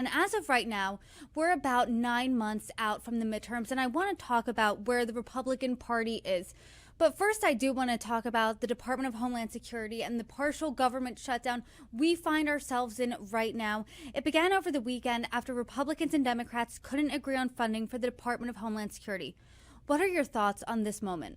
And as of right now, we're about 9 months out from the midterms, and I want to talk about where the Republican Party is. But first, I do want to talk about the Department of Homeland Security and the partial government shutdown we find ourselves in right now. It began over the weekend after Republicans and Democrats couldn't agree on funding for the Department of Homeland Security. What are your thoughts on this moment?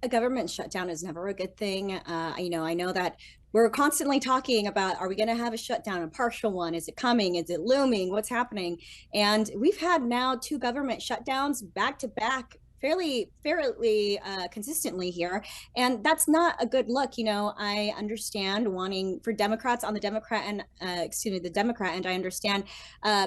A government shutdown is never a good thing. I know that we're constantly talking about, are we going to have a shutdown, a partial one? Is it coming? Is it looming? What's happening? And we've had now two government shutdowns back to back fairly consistently here, and that's not a good look. I understand wanting for Democrats on the Democrat and the Democrat, and I understand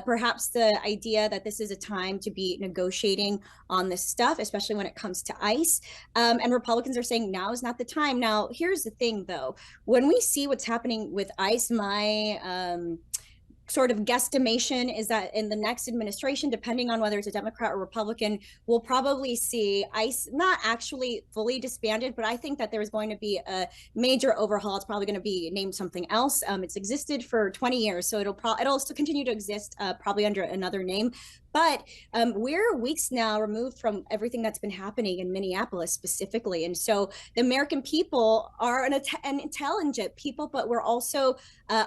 perhaps the idea that this is a time to be negotiating on this stuff, especially when it comes to ICE. And Republicans are saying now is not the time. Now, here's the thing, though. When we see what's happening with ICE, my sort of guesstimation is that in the next administration, depending on whether it's a Democrat or Republican, we'll probably see ICE not actually fully disbanded, but I think that there's going to be a major overhaul. It's probably going to be named something else. It's existed for 20 years, so it'll still continue to exist, probably under another name. But we're weeks now removed from everything that's been happening in Minneapolis specifically. And so the American people are an intelligent people, but we're also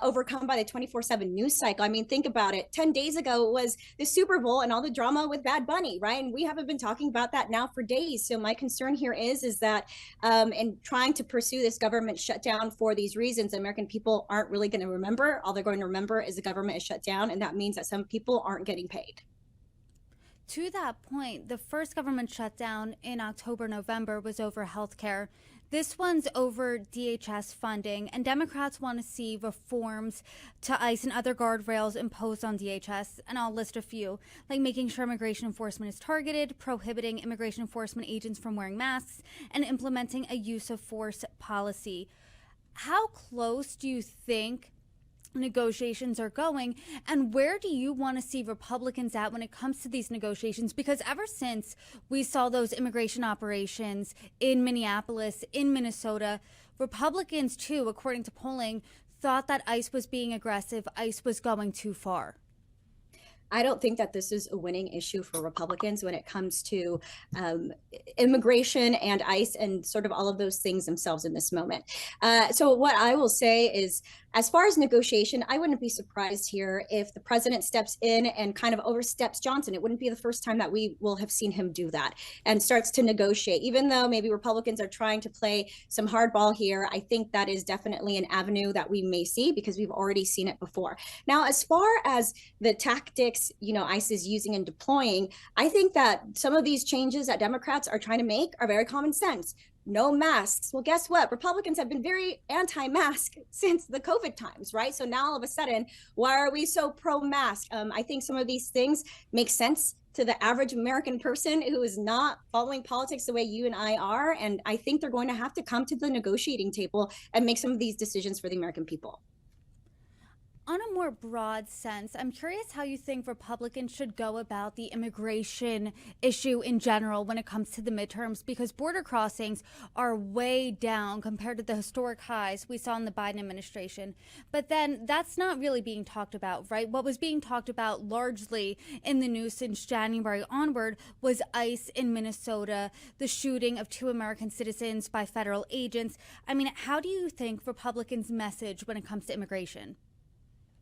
overcome by the 24/7 news cycle. I mean, think about it. 10 days ago was the Super Bowl and all the drama with Bad Bunny, right? And we haven't been talking about that now for days. So my concern here is that in trying to pursue this government shutdown for these reasons, the American people aren't really going to remember. All they're going to remember is the government is shut down. And that means that some people aren't getting paid. To that point, the first government shutdown in October, November was over healthcare. This one's over DHS funding, and Democrats want to see reforms to ICE and other guardrails imposed on DHS, and I'll list a few, like making sure immigration enforcement is targeted, prohibiting immigration enforcement agents from wearing masks, and implementing a use of force policy. How close do you think negotiations are going, and where do you want to see Republicans at when it comes to these negotiations? Because ever since we saw those immigration operations in Minneapolis, in Minnesota, Republicans too, according to polling, thought that ICE was being aggressive, ICE was going too far. I don't think that this is a winning issue for Republicans when it comes to immigration and ICE and sort of all of those things themselves in this moment. So what I will say is, as far as negotiation, I wouldn't be surprised here if the president steps in and kind of oversteps Johnson. It wouldn't be the first time that we will have seen him do that and starts to negotiate. Even though maybe Republicans are trying to play some hardball here, I think that is definitely an avenue that we may see because we've already seen it before. Now, as far as the tactics, ICE is using and deploying, I think that some of these changes that Democrats are trying to make are very common sense. No masks. Well, guess what? Republicans have been very anti-mask since the COVID times, right? So now all of a sudden, why are we so pro-mask? I think some of these things make sense to the average American person who is not following politics the way you and I are. And I think they're going to have to come to the negotiating table and make some of these decisions for the American people. On a more broad sense, I'm curious how you think Republicans should go about the immigration issue in general when it comes to the midterms, because border crossings are way down compared to the historic highs we saw in the Biden administration. But then that's not really being talked about, right? What was being talked about largely in the news since January onward was ICE in Minnesota, the shooting of two American citizens by federal agents. I mean, how do you think Republicans' message when it comes to immigration?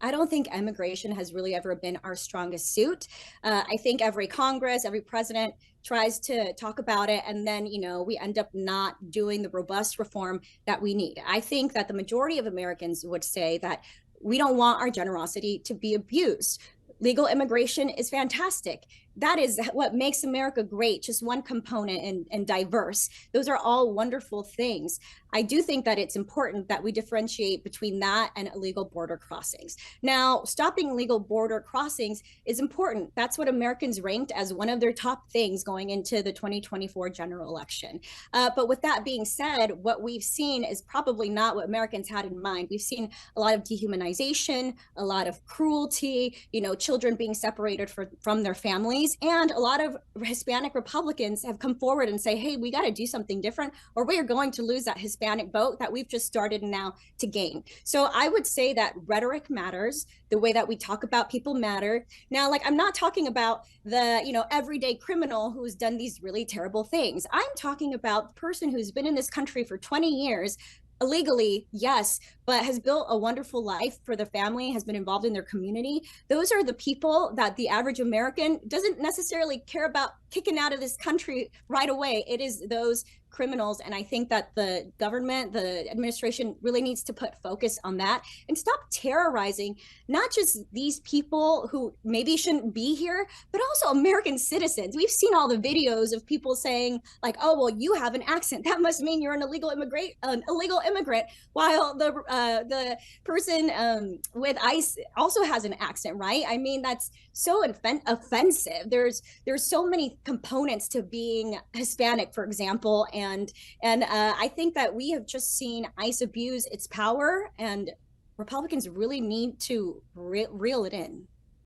I don't think immigration has really ever been our strongest suit. I think every Congress, every president tries to talk about it, and then, we end up not doing the robust reform that we need. I think that the majority of Americans would say that we don't want our generosity to be abused. Legal immigration is fantastic. That is what makes America great, just one component and diverse. Those are all wonderful things. I do think that it's important that we differentiate between that and illegal border crossings. Now, stopping illegal border crossings is important. That's what Americans ranked as one of their top things going into the 2024 general election. But with that being said, what we've seen is probably not what Americans had in mind. We've seen a lot of dehumanization, a lot of cruelty, children being separated from their families. families and a lot of Hispanic Republicans have come forward and say, hey, we got to do something different, or we are going to lose that Hispanic vote that we've just started now to gain. So I would say that rhetoric matters. The way that we talk about people matter. Now, like, I'm not talking about the, everyday criminal who's done these really terrible things. I'm talking about the person who's been in this country for 20 years, illegally, yes, but has built a wonderful life for the family, has been involved in their community. Those are the people that the average American doesn't necessarily care about kicking out of this country right away. It is those criminals. And I think that the government, the administration really needs to put focus on that and stop terrorizing not just these people who maybe shouldn't be here, but also American citizens. We've seen all the videos of people saying like, oh, well, you have an accent. That must mean you're an illegal immigrant, while the person with ICE also has an accent, right? I mean, that's so offensive. There's so many components to being Hispanic, for example, and I think that we have just seen ICE abuse its power, and Republicans really need to reel it in.